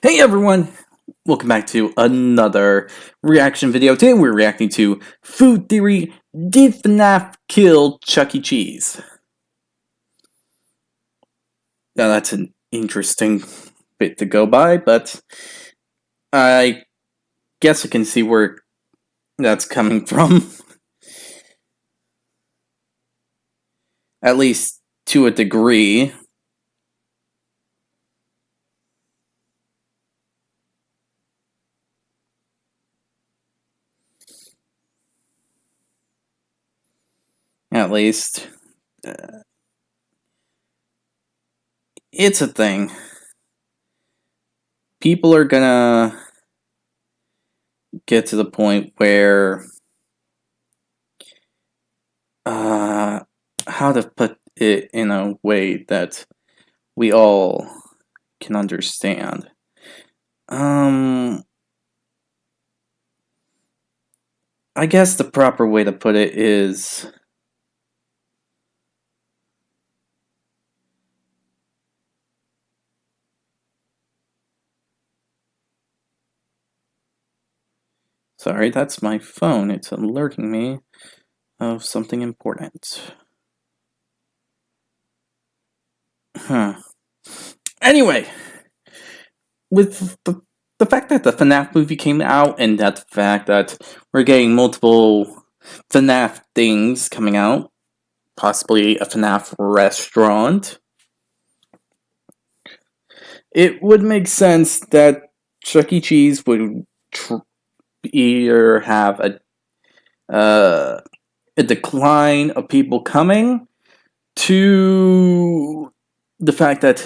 Hey everyone! Welcome back to another reaction video. Today we're reacting to Food Theory, Did FNAF Kill Chuck E. Cheese? Now that's an interesting bit to go by, but I guess I can see where that's coming from. At least to a degree. At least. It's a thing. People are gonna get to the point where how to put it in a way that we all can understand. I guess the proper way to put it is sorry, that's my phone. It's alerting me of something important. Anyway, with the fact that the FNAF movie came out and that the fact that we're getting multiple FNAF things coming out, possibly a FNAF restaurant, it would make sense that Chuck E. Cheese would either have a decline of people coming to the fact that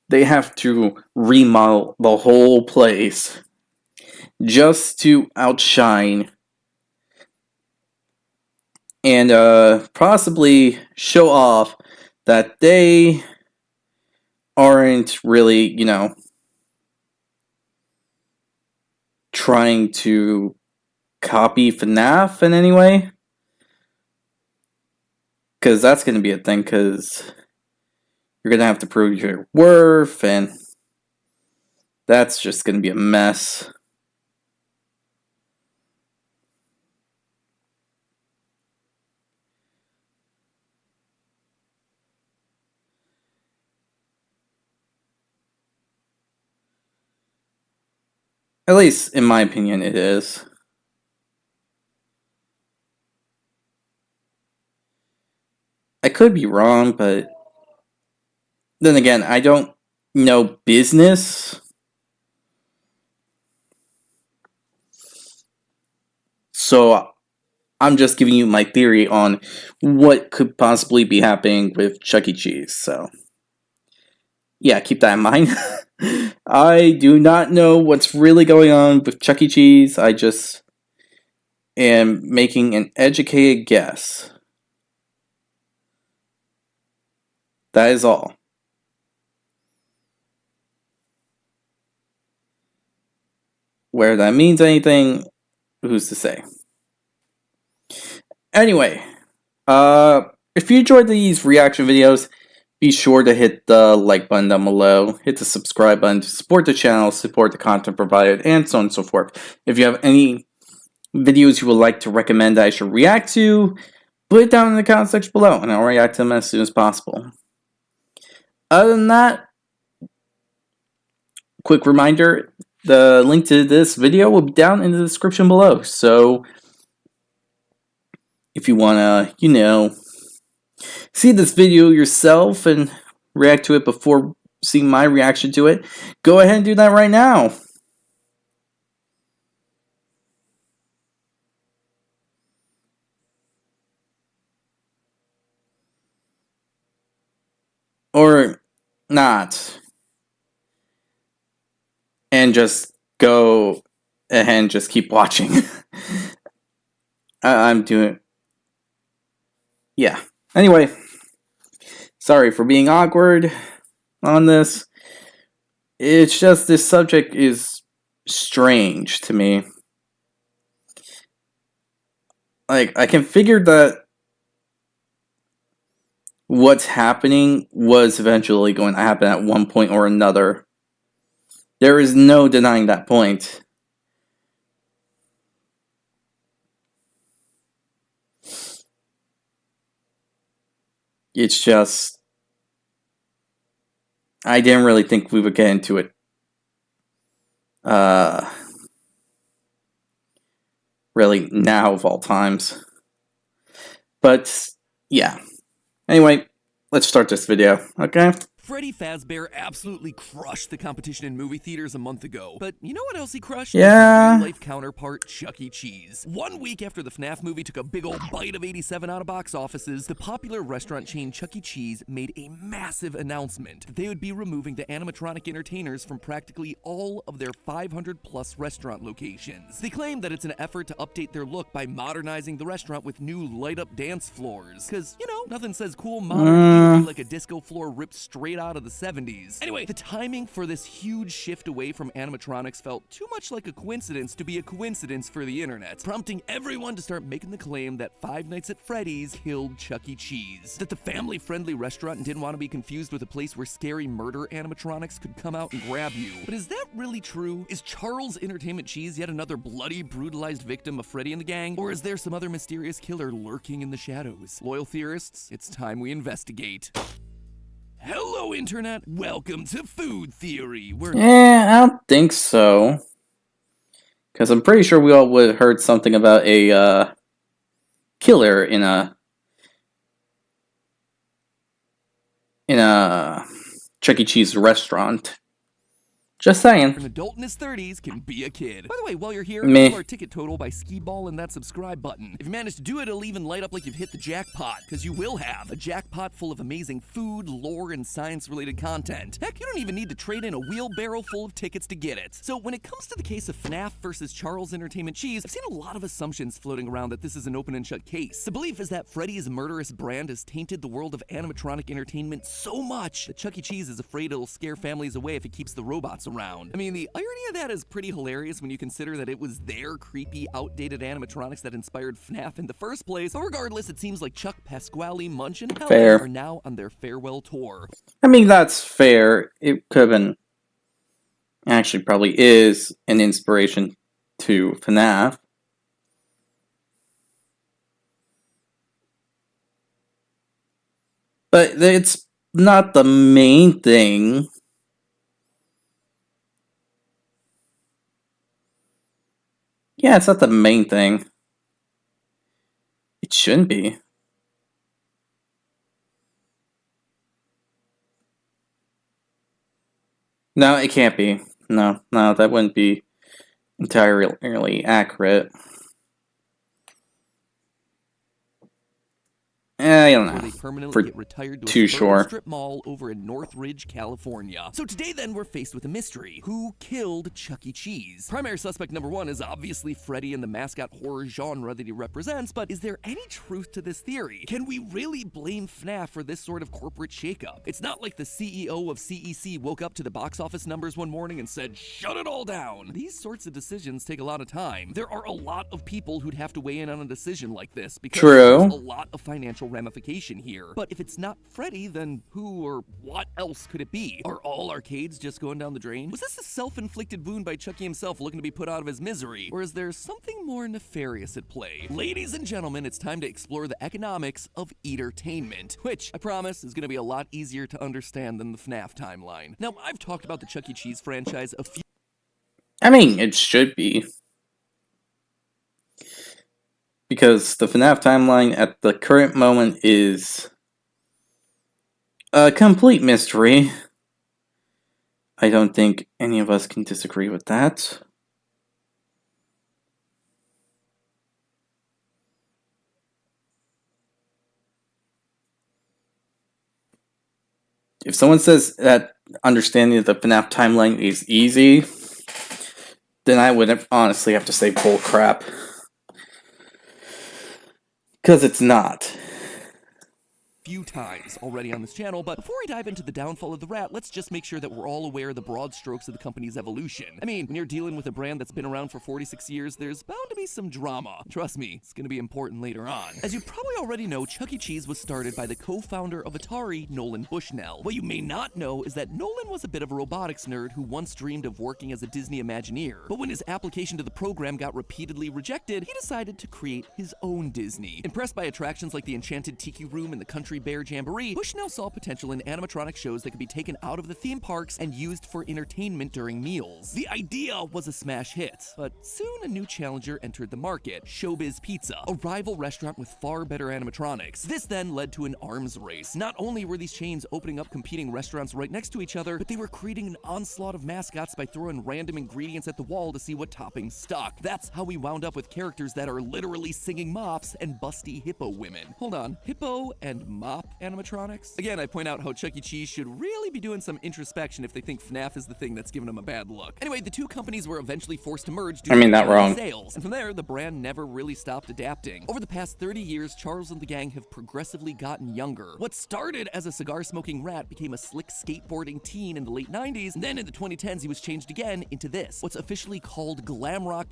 they have to remodel the whole place just to outshine and possibly show off that they aren't really, trying to copy FNAF in any way. Because that's going to be a thing, because you're going to have to prove your worth, and that's just going to be a mess. At least, in my opinion, it is. I could be wrong, but then again, I don't know business. So I'm just giving you my theory on what could possibly be happening with Chuck E. Cheese. So yeah, keep that in mind. I do not know what's really going on with Chuck E. Cheese. I just am making an educated guess. That is all. Where that means anything, who's to say? Anyway, if you enjoyed these reaction videos, be sure to hit the like button down below, hit the subscribe button to support the channel, support the content provided, and so on and so forth. If you have any videos you would like to recommend that I should react to, put it down in the comment section below, and I'll react to them as soon as possible. Other than that, quick reminder, the link to this video will be down in the description below, so if you want to, see this video yourself and react to it before seeing my reaction to it, go ahead and do that right now. Or not. And just go ahead and just keep watching. I'm doing... yeah. Anyway, sorry for being awkward on this. It's just this subject is strange to me. Like, I can figure that what's happening was eventually going to happen at one point or another. There is no denying that point. It's just, I didn't really think we would get into it. Really now of all times. But, yeah. Anyway, let's start this video, okay? Freddy Fazbear absolutely crushed the competition in movie theaters a month ago. But you know what else he crushed? Yeah. His real-life counterpart, Chuck E. Cheese. 1 week after the FNAF movie took a big old bite of 87 out of box offices, the popular restaurant chain Chuck E. Cheese made a massive announcement that they would be removing the animatronic entertainers from practically all of their 500-plus restaurant locations. They claim that it's an effort to update their look by modernizing the restaurant with new light-up dance floors. Cause, you know, nothing says cool modern eatery like a disco floor ripped straight out of the 70s. Anyway, the timing for this huge shift away from animatronics felt too much like a coincidence to be a coincidence for the internet, prompting everyone to start making the claim that Five Nights at Freddy's killed Chuck E. Cheese. That the family-friendly restaurant didn't want to be confused with a place where scary murder animatronics could come out and grab you. But is that really true? Is Charles Entertainment Cheese yet another bloody, brutalized victim of Freddy and the gang? Or is there some other mysterious killer lurking in the shadows? Loyal theorists, it's time we investigate. Hello, Internet! Welcome to Food Theory, where... I don't think so. Because I'm pretty sure we all would have heard something about a, killer in a Chuck E. Cheese restaurant. Just saying. An adult in his 30s can be a kid. By the way, while you're here, Meh. fill our ticket total by skee ball and that subscribe button. If you manage to do it, it'll even light up like you've hit the jackpot, because you will have a jackpot full of amazing food, lore, and science-related content. Heck, you don't even need to trade in a wheelbarrow full of tickets to get it. So when it comes to the case of FNAF versus Charles Entertainment Cheese, I've seen a lot of assumptions floating around that this is an open and shut case. The belief is that Freddy's murderous brand has tainted the world of animatronic entertainment so much that Chuck E. Cheese is afraid it'll scare families away if it keeps the robots around. I mean, the irony of that is pretty hilarious when you consider that it was their creepy, outdated animatronics that inspired FNAF in the first place. But regardless, it seems like Chuck, Pasquale, Munch, and Helen Fair. are now on their farewell tour. I mean, that's fair. It could have been... Actually, probably is an inspiration to FNAF. But it's not the main thing. Yeah, it's not the main thing. It shouldn't be. No, it can't be. No, that wouldn't be entirely accurate. I don't know. They permanently For get retired to too a sure. strip mall over in Northridge, California. So today then we're faced with a mystery. Who killed Chuck E. Cheese? Primary suspect number one is obviously Freddy and the mascot horror genre that he represents, but is there any truth to this theory? Can we really blame FNAF for this sort of corporate shakeup? It's not like the CEO of CEC woke up to the box office numbers one morning and said, shut it all down. These sorts of decisions take a lot of time. There are a lot of people who'd have to weigh in on a decision like this because True. there's a lot of financial ramification here. But if it's not Freddy, then who or what else could it be? Are all arcades just going down the drain? Was this a self-inflicted wound by Chucky himself looking to be put out of his misery? Or is there something more nefarious at play? Ladies and gentlemen, it's time to explore the economics of eatertainment, which I promise is going to be a lot easier to understand than the FNAF timeline. Now, I've talked about the Chuck E. Cheese franchise a few... I mean, it should be. Because the FNAF timeline at the current moment is a complete mystery. I don't think any of us can disagree with that. If someone says that understanding the FNAF timeline is easy, then I would honestly have to say bull crap. Because it's not. few times already on this channel, but before I dive into the downfall of the rat, let's just make sure that we're all aware of the broad strokes of the company's evolution. I mean, when you're dealing with a brand that's been around for 46 years, there's bound to be some drama. Trust me, it's gonna be important later on. As you probably already know, Chuck E. Cheese was started by the co-founder of Atari, Nolan Bushnell. What you may not know is that Nolan was a bit of a robotics nerd who once dreamed of working as a Disney Imagineer. But when his application to the program got repeatedly rejected, he decided to create his own Disney. Impressed by attractions like the Enchanted Tiki Room and the Country Bear Jamboree, Bushnell saw potential in animatronic shows that could be taken out of the theme parks and used for entertainment during meals. The idea was a smash hit, but soon a new challenger entered the market, Showbiz Pizza, a rival restaurant with far better animatronics. This then led to an arms race. Not only were these chains opening up competing restaurants right next to each other, but they were creating an onslaught of mascots by throwing random ingredients at the wall to see what toppings stuck. That's how we wound up with characters that are literally singing mops and busty hippo women. Hold on, hippo and mop animatronics? Again, I point out how Chuck E. Cheese should really be doing some introspection if they think FNAF is the thing that's giving them a bad look. Anyway, the two companies were eventually forced to merge due to not wrong. sales, and from there, the brand never really stopped adapting. Over the past 30 years, Charles and the gang have progressively gotten younger. What started as a cigar-smoking rat became a slick skateboarding teen in the late 90s, and then in the 2010s, he was changed again into this. What's officially called glam rock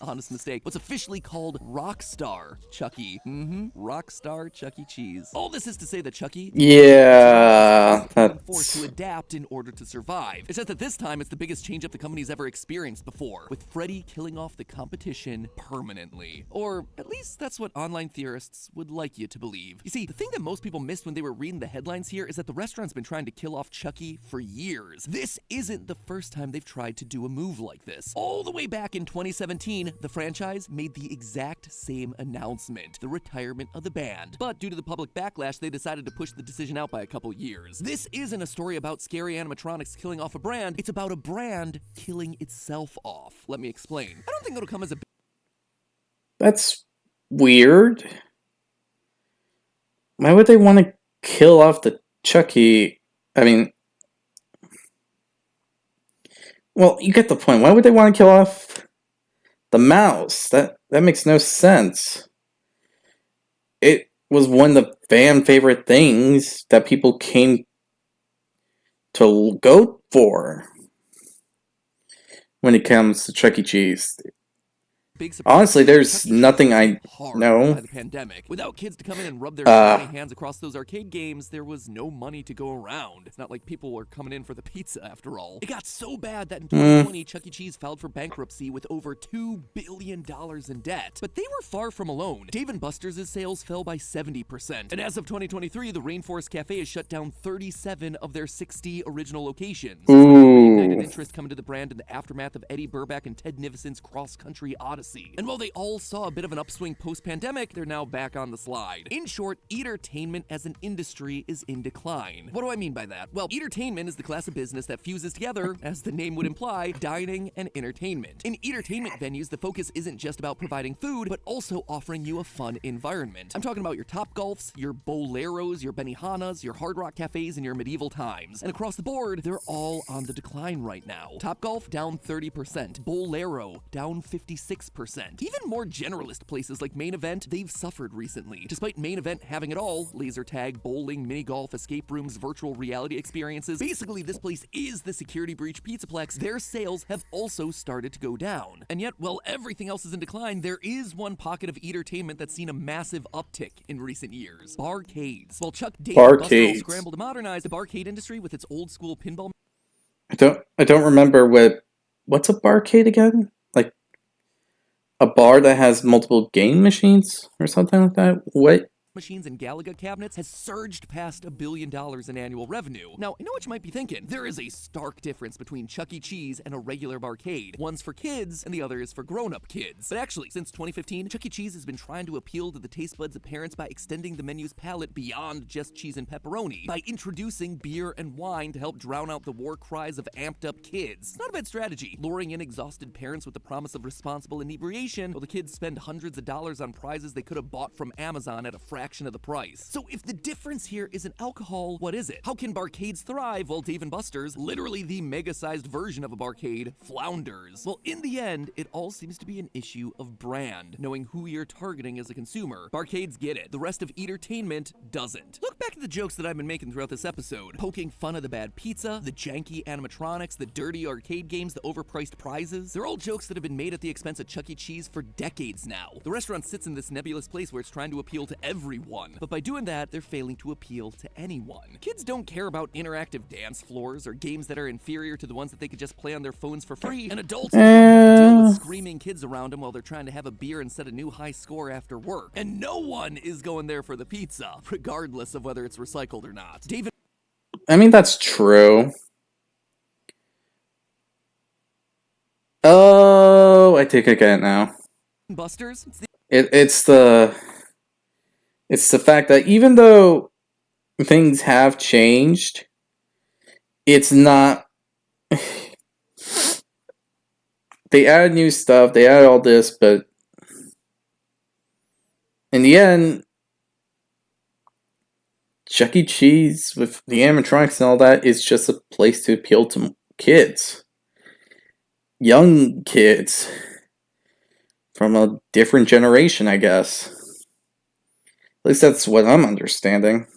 honest mistake. What's officially called Rockstar Chucky. Rockstar Chuck E. Cheese. All this is to say that Chucky Yeah, been forced to adapt in order to survive. It's just that this time it's the biggest change up the company's ever experienced before, with Freddy killing off the competition permanently. Or at least that's what online theorists would like you to believe. You see, the thing that most people missed when they were reading the headlines here is that the restaurant's been trying to kill off Chucky for years. This isn't the first time they've tried to do a move like this. All the way back in 2017, the franchise made the exact same announcement, the retirement of the band. But due to the public backlash, they decided to push the decision out by a couple years. This isn't a story about scary animatronics killing off a brand, it's about a brand killing itself off. Let me explain. I don't think it'll come as a That's weird. Why would they want to kill off the Chucky? I mean, well, you get the point. Why would they want to kill off the mouse? That makes no sense. It was one of the fan favorite things that people came to go for when it comes to Chuck E. Cheese. big surprise. Honestly, there's Chuck E. Cheese nothing was I hit hard know. by the pandemic. Without kids to come in and rub their shiny hands across those arcade games, there was no money to go around. It's not like people were coming in for the pizza after all. It got so bad that in 2020, Chuck E. Cheese filed for bankruptcy with over $2 billion in debt. But they were far from alone. Dave & Buster's sales fell by 70%. And as of 2023, the Rainforest Cafe has shut down 37 of their 60 original locations. Reignited interest coming to the brand in the aftermath of Eddie Burback and Ted Nivison's cross-country odyssey. And while they all saw a bit of an upswing post-pandemic, they're now back on the slide. In short, entertainment as an industry is in decline. What do I mean by that? Well, entertainment is the class of business that fuses together, as the name would imply, dining and entertainment. In entertainment venues, the focus isn't just about providing food, but also offering you a fun environment. I'm talking about your Topgolfs, your Boleros, your Benihanas, your Hard Rock Cafes, and your Medieval Times. And across the board, they're all on the decline right now. Topgolf down 30%, Bolero down 56%. Even more generalist places like Main Event, they've suffered recently. Despite Main Event having it all, laser tag, bowling, mini golf, escape rooms, virtual reality experiences, basically this place is the security breach pizzaplex, their sales have also started to go down. And yet, while everything else is in decline, there is one pocket of entertainment that's seen a massive uptick in recent years. Barcades. While Chuck, Dave, and Buster scramble to modernize the barcade industry with its old school pinball. I don't remember what's a barcade again? Like a bar that has multiple game machines or something like that? What? Machines and Galaga cabinets has surged past $1 billion in annual revenue. Now, I know what you might be thinking. There is a stark difference between Chuck E. Cheese and a regular barcade. One's for kids, and the other is for grown-up kids. But actually, since 2015, Chuck E. Cheese has been trying to appeal to the taste buds of parents by extending the menu's palette beyond just cheese and pepperoni, by introducing beer and wine to help drown out the war cries of amped-up kids. It's not a bad strategy, luring in exhausted parents with the promise of responsible inebriation, while the kids spend hundreds of dollars on prizes they could have bought from Amazon at a fraction fraction of the price. So if the difference here isn't alcohol, what is it? How can barcades thrive while Dave & Buster's, literally the mega-sized version of a barcade, flounders? Well, in the end, it all seems to be an issue of brand, knowing who you're targeting as a consumer. Barcades get it. The rest of entertainment doesn't. Look back at the jokes that I've been making throughout this episode, poking fun of the bad pizza, the janky animatronics, the dirty arcade games, the overpriced prizes. They're all jokes that have been made at the expense of Chuck E. Cheese for decades now. The restaurant sits in this nebulous place where it's trying to appeal to everyone, but by doing that, they're failing to appeal to anyone. Kids don't care about interactive dance floors or games that are inferior to the ones that they could just play on their phones for free, and adults don't have to deal with screaming kids around them while they're trying to have a beer and set a new high score after work. And no one is going there for the pizza, regardless of whether it's recycled or not. David, I mean, that's true. Oh, I think I get it now. Buster's, It's the fact that even though things have changed, it's not. They added new stuff, they added all this, but in the end, Chuck E. Cheese with the animatronics and all that is just a place to appeal to kids. Young kids. From a different generation, I guess. At least that's what I'm understanding.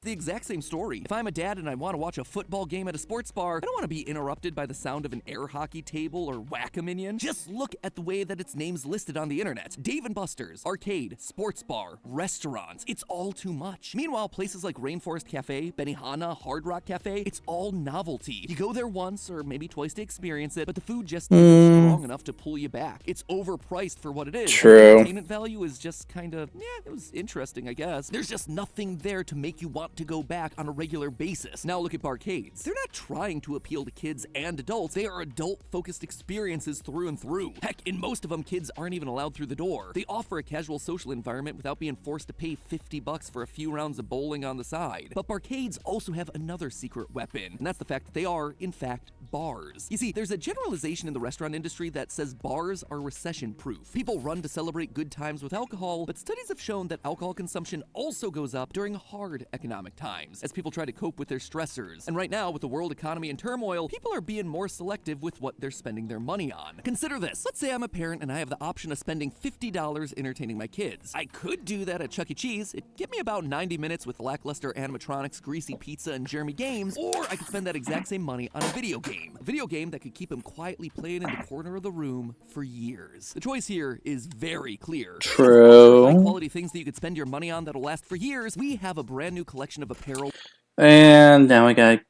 the exact same story. If I'm a dad and I want to watch a football game at a sports bar, I don't want to be interrupted by the sound of an air hockey table or Whack-A-Minion. Just look at the way that its name's listed on the internet. Dave & Buster's, arcade, sports bar, restaurants. It's all too much. Meanwhile, places like Rainforest Cafe, Benihana, Hard Rock Cafe, it's all novelty. You go there once or maybe twice to experience it, but the food just isn't strong enough to pull you back. It's overpriced for what it is. True. The entertainment value is just kind of, it was interesting, I guess. There's just nothing there to make you want to go back on a regular basis. Now look at barcades. They're not trying to appeal to kids and adults. They are adult-focused experiences through and through. Heck, in most of them, kids aren't even allowed through the door. They offer a casual social environment without being forced to pay $50 for a few rounds of bowling on the side. But barcades also have another secret weapon, and that's the fact that they are, in fact, bars. You see, there's a generalization in the restaurant industry that says bars are recession-proof. People run to celebrate good times with alcohol, but studies have shown that alcohol consumption also goes up during hard economic times, as people try to cope with their stressors. And right now, with the world economy in turmoil, people are being more selective with what they're spending their money on. Consider this. Let's say I'm a parent and I have the option of spending $50 entertaining my kids. I could do that at Chuck E. Cheese. It'd give me about 90 minutes with lackluster animatronics, greasy pizza, and Jeremy games, or I could spend that exact same money on a video game. A video game that could keep him quietly playing in the corner of the room for years. The choice here is very clear. True. High-quality things that you could spend your money on that'll last for years. We have a brand new collection of apparel. And now I gotta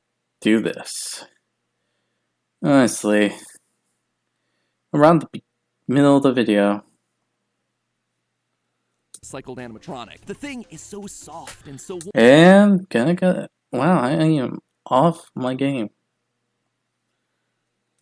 do this. Honestly, around the middle of the video. Cycled animatronic. The thing is so soft and so... And wow, I am off my game.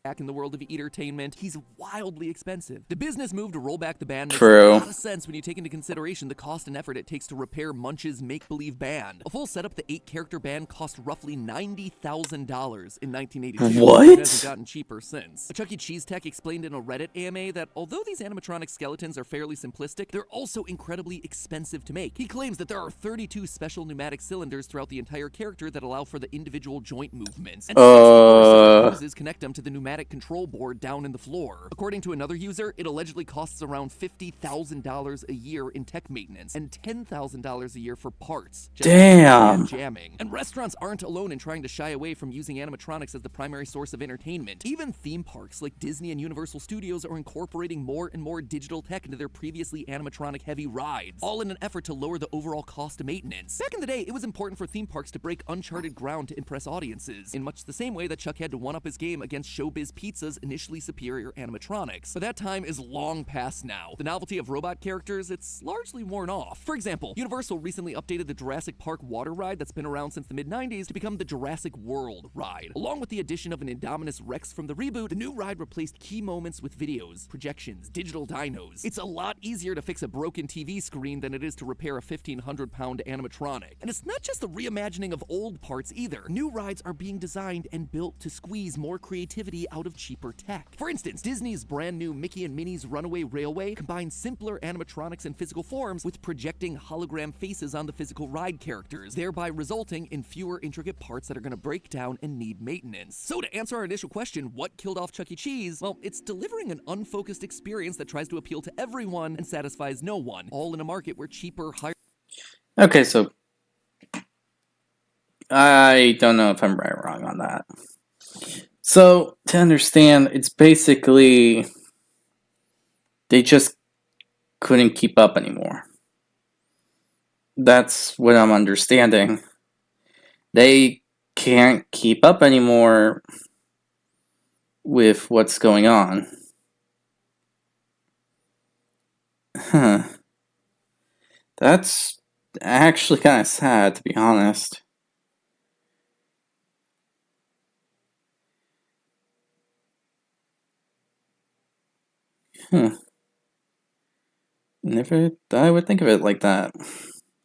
Back in the world of entertainment, he's wildly expensive. The business move to roll back the band makes True. a lot of sense when you take into consideration the cost and effort it takes to repair Munch's make-believe band. A full setup, the 8-character band cost roughly $90,000 in 1982. What? It hasn't gotten cheaper since. A Chuck E. Cheese tech explained in a Reddit AMA that although these animatronic skeletons are fairly simplistic, they're also incredibly expensive to make. He claims that there are 32 special pneumatic cylinders throughout the entire character that allow for the individual joint movements, and 60% of uses connect them to the pneumatic control board down in the floor. According to another user, it allegedly costs around $50,000 a year in tech maintenance and $10,000 a year for parts. Damn. Jamming. And restaurants aren't alone in trying to shy away from using animatronics as the primary source of entertainment. Even theme parks like Disney and Universal Studios are incorporating more and more digital tech into their previously animatronic-heavy rides, all in an effort to lower the overall cost of maintenance. Back in the day, it was important for theme parks to break uncharted ground to impress audiences, in much the same way that Chuck had to one-up his game against Showbiz Pizza's initially superior animatronics. But that time is long past now. The novelty of robot characters, it's largely worn off. For example, Universal recently updated the Jurassic Park water ride that's been around since the mid-90s to become the Jurassic World ride. Along with the addition of an Indominus Rex from the reboot, the new ride replaced key moments with videos, projections, digital dinos. It's a lot easier to fix a broken TV screen than it is to repair a 1,500-pound animatronic. And it's not just the reimagining of old parts either. New rides are being designed and built to squeeze more creativity out of cheaper tech. For instance, Disney's brand new Mickey and Minnie's Runaway Railway combines simpler animatronics and physical forms with projecting hologram faces on the physical ride characters, thereby resulting in fewer intricate parts that are going to break down and need maintenance. So to answer our initial question, what killed off Chuck E. Cheese? Well, it's delivering an unfocused experience that tries to appeal to everyone and satisfies no one, all in a market where cheaper, higher... Okay, so I don't know if I'm right or wrong on that. So, to understand, it's basically they just couldn't keep up anymore. That's what I'm understanding. They can't keep up anymore with what's going on. Huh. That's actually kind of sad, to be honest. Huh. Never I would think of it like that.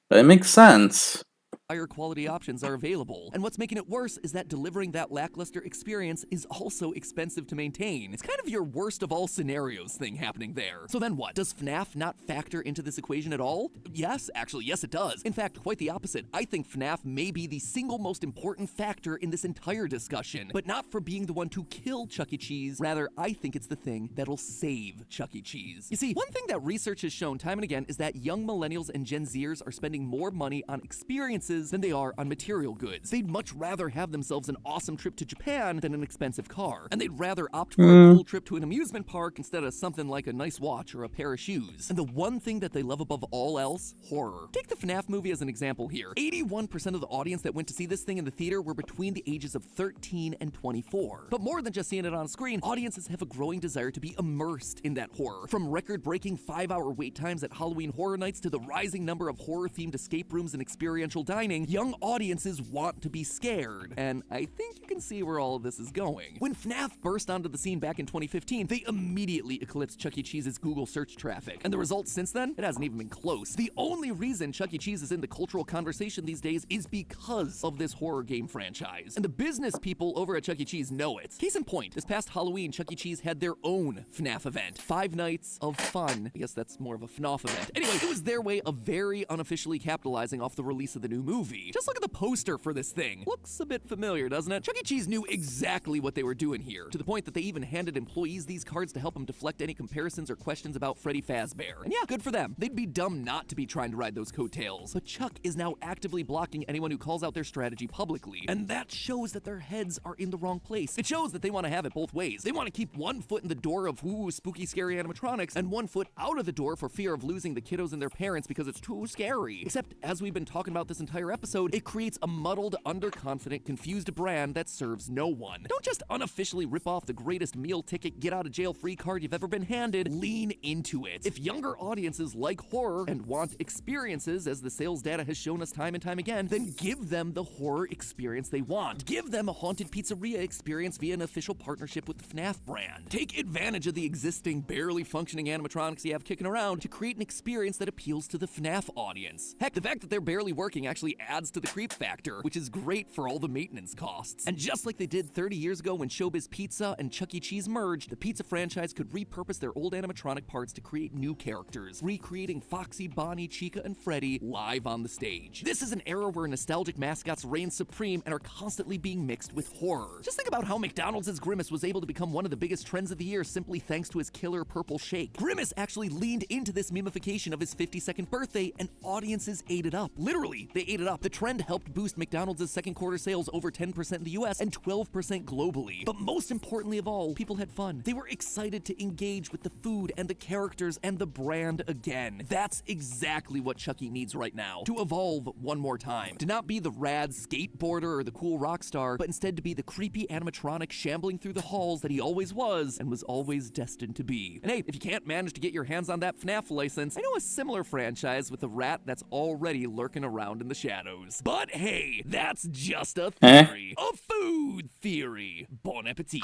But it makes sense. higher quality options are available. And what's making it worse is that delivering that lackluster experience is also expensive to maintain. It's kind of your worst of all scenarios thing happening there. So then what? Does FNAF not factor into this equation at all? Yes, actually, yes it does. In fact, quite the opposite. I think FNAF may be the single most important factor in this entire discussion, but not for being the one to kill Chuck E. Cheese. Rather, I think it's the thing that'll save Chuck E. Cheese. You see, one thing that research has shown time and again is that young millennials and Gen Zers are spending more money on experiences than they are on material goods. They'd much rather have themselves an awesome trip to Japan than an expensive car. And they'd rather opt for a cool trip to an amusement park instead of something like a nice watch or a pair of shoes. And the one thing that they love above all else? Horror. Take the FNAF movie as an example here. 81% of the audience that went to see this thing in the theater were between the ages of 13 and 24. But more than just seeing it on screen, audiences have a growing desire to be immersed in that horror. From record-breaking 5-hour wait times at Halloween Horror Nights to the rising number of horror-themed escape rooms and experiential dining, young audiences want to be scared. And I think you can see where all of this is going. When FNAF burst onto the scene back in 2015, they immediately eclipsed Chuck E. Cheese's Google search traffic. And the results since then? It hasn't even been close. The only reason Chuck E. Cheese is in the cultural conversation these days is because of this horror game franchise. And the business people over at Chuck E. Cheese know it. Case in point, this past Halloween, Chuck E. Cheese had their own FNAF event. 5 nights of fun. I guess that's more of a FNAF event. Anyway, it was their way of very unofficially capitalizing off the release of the new movie. Just look at the poster for this thing. Looks a bit familiar, doesn't it? Chuck E. Cheese knew exactly what they were doing here, to the point that they even handed employees these cards to help them deflect any comparisons or questions about Freddy Fazbear. And yeah, good for them. They'd be dumb not to be trying to ride those coattails. But Chuck is now actively blocking anyone who calls out their strategy publicly, and that shows that their heads are in the wrong place. It shows that they want to have it both ways. They want to keep one foot in the door of ooh, spooky, scary animatronics, and one foot out of the door for fear of losing the kiddos and their parents because it's too scary. Except, as we've been talking about this entire episode, it creates a muddled, underconfident, confused brand that serves no one. Don't just unofficially rip off the greatest meal ticket, get out of jail free card you've ever been handed. Lean into it. If younger audiences like horror and want experiences, as the sales data has shown us time and time again, then give them the horror experience they want. Give them a haunted pizzeria experience via an official partnership with the FNAF brand. Take advantage of the existing, barely functioning animatronics you have kicking around to create an experience that appeals to the FNAF audience. Heck, the fact that they're barely working actually adds to the creep factor, which is great for all the maintenance costs. And just like they did 30 years ago when Showbiz Pizza and Chuck E. Cheese merged, the pizza franchise could repurpose their old animatronic parts to create new characters, recreating Foxy, Bonnie, Chica, and Freddy live on the stage. This is an era where nostalgic mascots reign supreme and are constantly being mixed with horror. Just think about how McDonald's Grimace was able to become one of the biggest trends of the year simply thanks to his killer purple shake. Grimace actually leaned into this memification of his 52nd birthday, and audiences ate it up. Literally, they ate it up. The trend helped boost McDonald's second quarter sales over 10% in the US and 12% globally. But most importantly of all, people had fun. They were excited to engage with the food and the characters and the brand again. That's exactly what Chuck E. needs right now. To evolve one more time. To not be the rad skateboarder or the cool rock star, but instead to be the creepy animatronic shambling through the halls that he always was and was always destined to be. And hey, if you can't manage to get your hands on that FNAF license, I know a similar franchise with a rat that's already lurking around in the shadows. But hey, that's just a theory. A food theory. Bon appetit.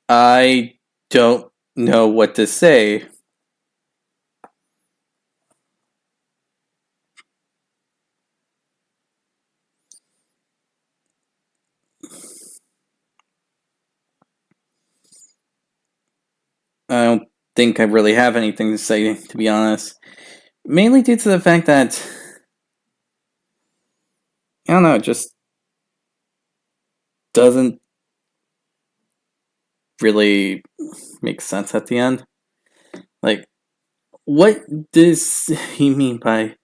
I don't know what to say. I don't think I really have anything to say, to be honest. Mainly due to the fact that, I don't know, it just doesn't really make sense at the end. Like, what does he mean by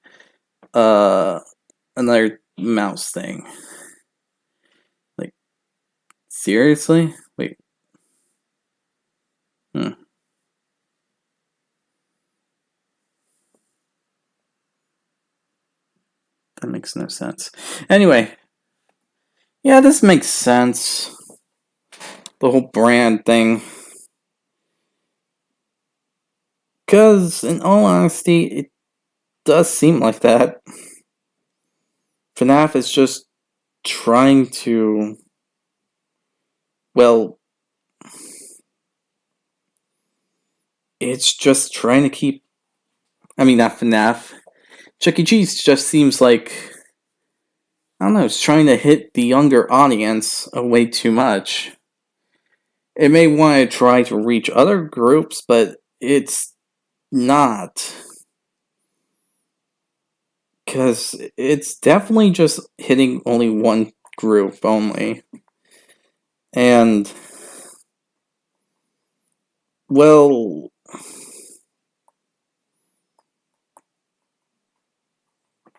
another mouse thing? Like, seriously? Wait. Hmm. That makes no sense. Anyway, yeah, this makes sense. The whole brand thing. Because, in all honesty, it does seem like that. FNAF is just trying to, well, it's just trying to keep, I mean, not FNAF. Chuck E. Cheese just seems like, I don't know, it's trying to hit the younger audience way too much. It may want to try to reach other groups, but it's not. Because it's definitely just hitting only one group only. And, well,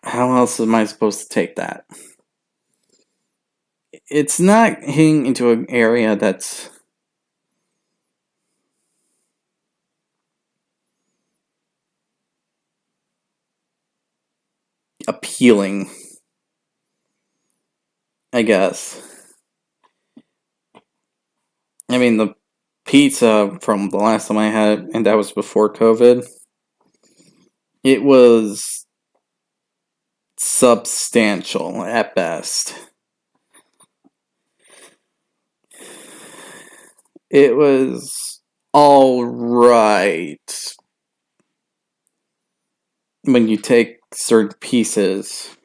how else am I supposed to take that? It's not hitting into an area that's appealing, I guess. I mean, the pizza from the last time I had it, and that was before COVID, it was substantial at best. It was alright when you take certain pieces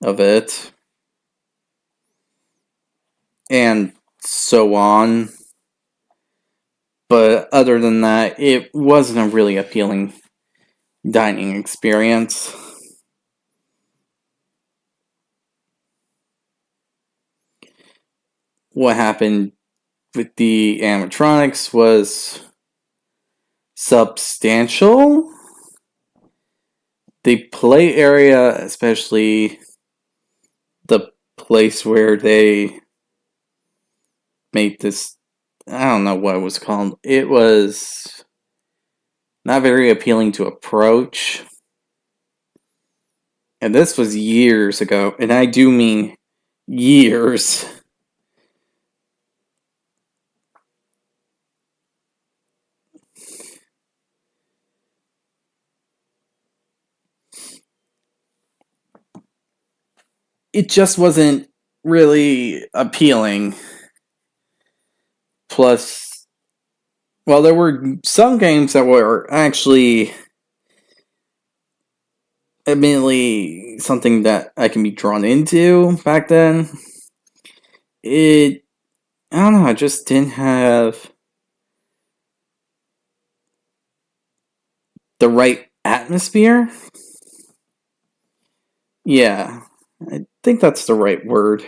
of it, and so on. But other than that, it wasn't a really appealing dining experience. What happened with the animatronics was substantial. The play area, especially the place where they made this, I don't know what it was called. It was not very appealing to approach. And this was years ago, and I do mean years. It just wasn't really appealing. Plus, well, there were some games that were actually admittedly something that I can be drawn into back then. It, I don't know, I just didn't have the right atmosphere. Yeah, I think that's the right word.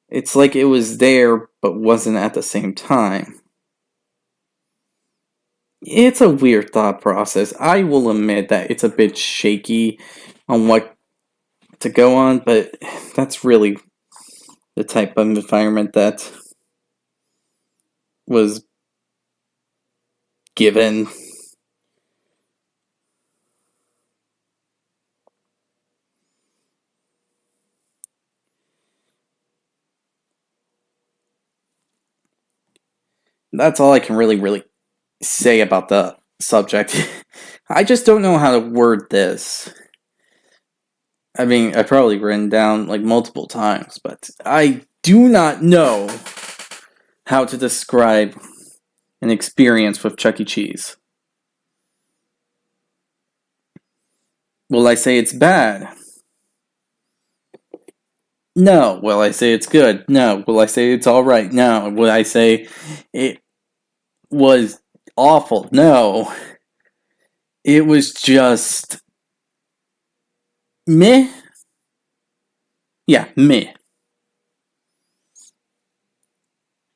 It's like it was there, but wasn't at the same time. It's a weird thought process. I will admit that it's a bit shaky on what to go on, but that's really the type of environment that was given. That's all I can really say about the subject. I just don't know how to word this. I mean, I probably written down like multiple times, but I do not know how to describe an experience with Chuck E. Cheese. Will I say it's bad? No. Will I say it's good? No. Will I say it's alright? No. Will I say it was awful? No. It was just meh. Yeah, meh.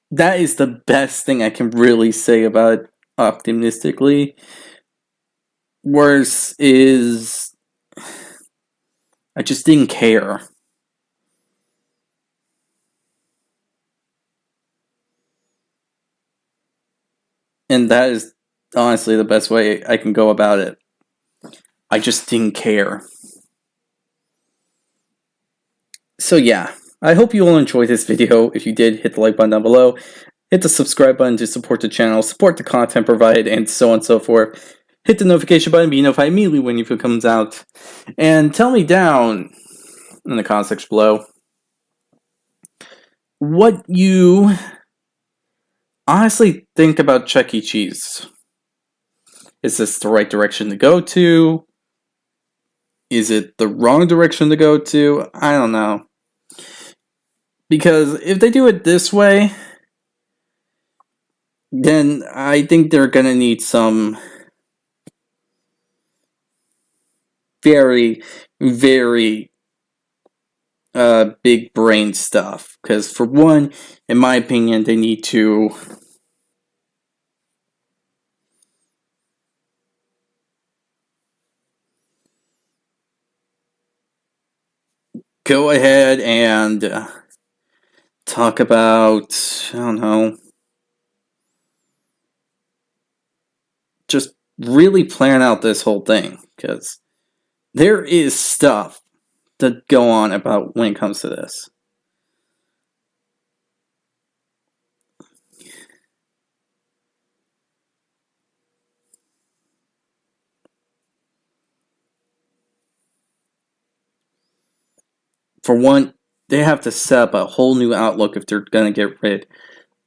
That is the best thing I can really say about it optimistically. Worse is I just didn't care. And that is honestly the best way I can go about it. I just didn't care. So yeah, I hope you all enjoyed this video. If you did, hit the like button down below. Hit the subscribe button to support the channel, support the content provided, and so on and so forth. Hit the notification button, be notified immediately when your video comes out. And tell me down in the comment section below what you honestly think about Chuck E. Cheese. Is this the right direction to go to? Is it the wrong direction to go to? I don't know. Because if they do it this way, then I think they're gonna need some very, very big brain stuff. Because for one, in my opinion, they need to go ahead and talk about, I don't know, just really plan out this whole thing. Because there is stuff to go on about when it comes to this. For one, they have to set up a whole new outlook if they're going to get rid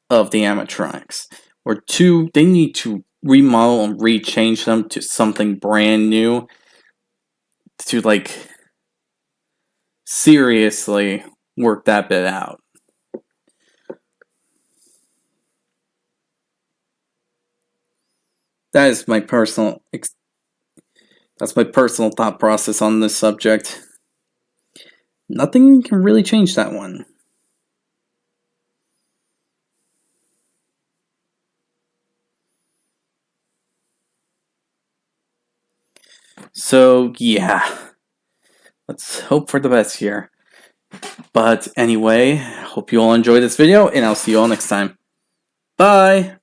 of the animatronics. Or two, they need to remodel and rechange them to something brand new to, like, seriously work that bit out. That is my personal thought process on this subject. Nothing can really change that one. So, yeah. Let's hope for the best here. But anyway, hope you all enjoyed this video, and I'll see you all next time. Bye!